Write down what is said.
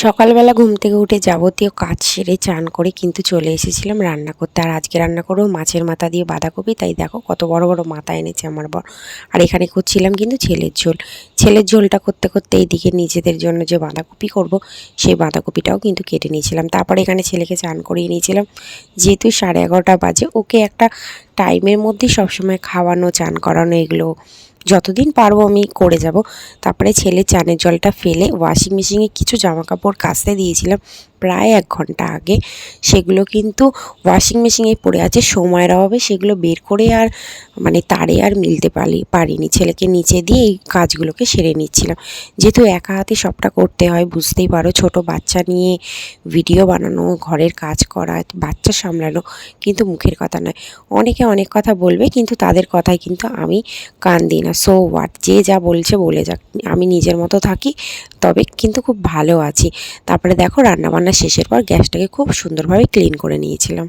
সকালবেলা ঘুম থেকে উঠে যাবতীয় কাজ সেরে চান করে কিন্তু চলে এসেছিলাম রান্না করতে। আর আজকে রান্না করবো মাছের মাথা দিয়ে বাঁধাকপি। তাই দেখো কত বড় বড় মাথা এনেছে আমার বর। আর এখানে করছিলাম কিন্তু ছেলের ঝোল। ছেলের ঝোলটা করতে করতে এইদিকে নিজেদের জন্য যে বাঁধাকপি করব সেই বাঁধাকপিটাও কিন্তু কেটে নিয়েছিলাম। তারপরে এখানে ছেলেকে চান করিয়ে নিয়েছিলাম, যেহেতু 11:30 বাজে। ওকে একটা টাইমের মধ্যে সবসময় খাওয়ানো, চান করানো এগুলো যতদিন পারবো আমি করে যাব। তারপরে ছেলে চানের জলটা ফেলে ওয়াশিং মেশিনে কিছু জামাকাপড় কাচতে দিয়েছিলাম প্রায় 1 ঘন্টা আগে। সেগুলো কিন্তু ওয়াশিং মেশিনে পড়ে আছে, সময়ের অভাবে সেগুলো বের করে আর তারে আর মিলতে পারিনি। ছেলেকে নিচে দিয়ে এই কাজগুলোকে সেরে নিচ্ছিলাম, যেহেতু একা হাতে সবটা করতে হয়। বুঝতেই পারো, ছোট বাচ্চা নিয়ে ভিডিও বানানো, ঘরের কাজ করা, বাচ্চা সামলানো কিন্তু মুখের কথা নয়। অনেকে অনেক কথা বলবে, কিন্তু তাদের কথায় কিন্তু আমি কান দিই না। সো হোয়াট, যে যা বলছে বলে যাক, আমি নিজের মতো থাকি, তবে কিন্তু খুব ভালো আছি। তারপরে দেখো রান্নাবান্না শেষের পর গ্যাসটাকে খুব সুন্দরভাবে ক্লিন করে নিয়েছিলাম।